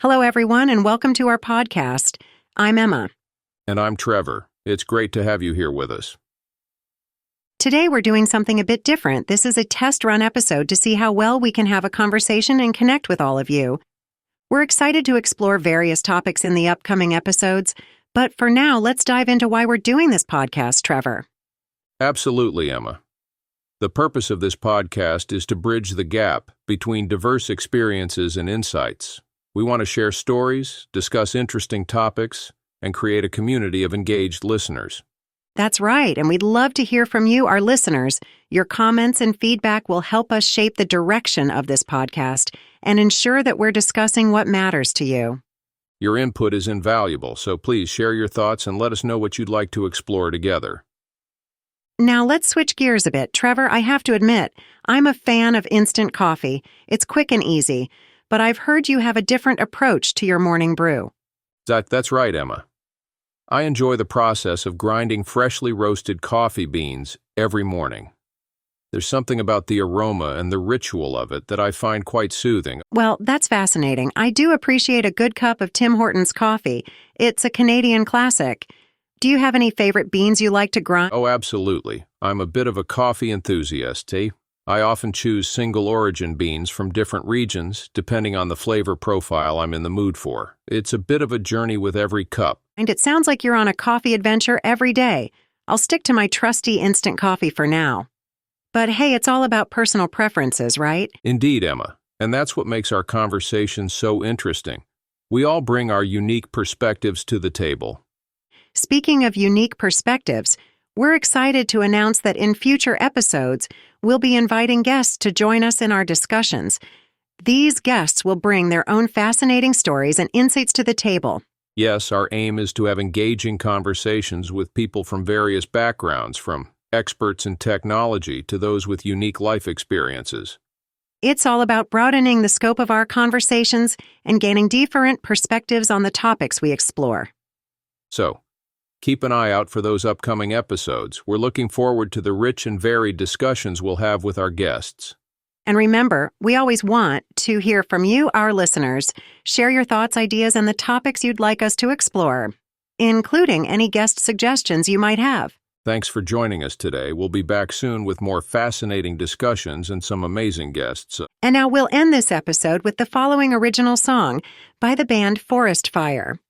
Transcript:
Hello, everyone, and welcome to our podcast. I'm Emma. And I'm Trevor. It's great to have you here with us. Today, we're doing something a bit different. This is a test run episode to see how well we can have a conversation and connect with all of you. We're excited to explore various topics in the upcoming episodes, but for now, let's dive into why we're doing this podcast, Trevor. Absolutely, Emma. The purpose of this podcast is to bridge the gap between diverse experiences and insights. We want to share stories, discuss interesting topics, and create a community of engaged listeners. That's right, and we'd love to hear from you, our listeners. Your comments and feedback will help us shape the direction of this podcast and ensure that we're discussing what matters to you. Your input is invaluable, so please share your thoughts and let us know what you'd like to explore together. Now, let's switch gears a bit. Trevor, I have to admit, I'm a fan of instant coffee. It's quick and easy, but I've heard you have a different approach to your morning brew. That's right, Emma. I enjoy the process of grinding freshly roasted coffee beans every morning. There's something about the aroma and the ritual of it that I find quite soothing. Well, that's fascinating. I do appreciate a good cup of Tim Hortons coffee. It's a Canadian classic. Do you have any favorite beans you like to grind? Oh, absolutely. I'm a bit of a coffee enthusiast, eh? I often choose single-origin beans from different regions, depending on the flavor profile I'm in the mood for. It's a bit of a journey with every cup. And it sounds like you're on a coffee adventure every day. I'll stick to my trusty instant coffee for now. But hey, it's all about personal preferences, right? Indeed, Emma. And that's what makes our conversation so interesting. We all bring our unique perspectives to the table. Speaking of unique perspectives, we're excited to announce that in future episodes, we'll be inviting guests to join us in our discussions. These guests will bring their own fascinating stories and insights to the table. Yes, our aim is to have engaging conversations with people from various backgrounds, from experts in technology to those with unique life experiences. It's all about broadening the scope of our conversations and gaining different perspectives on the topics we explore. So, keep an eye out for those upcoming episodes. We're looking forward to the rich and varied discussions we'll have with our guests. And remember, we always want to hear from you, our listeners. Share your thoughts, ideas, and the topics you'd like us to explore, including any guest suggestions you might have. Thanks for joining us today. We'll be back soon with more fascinating discussions and some amazing guests. And now we'll end this episode with the following original song by the band Forest Fire.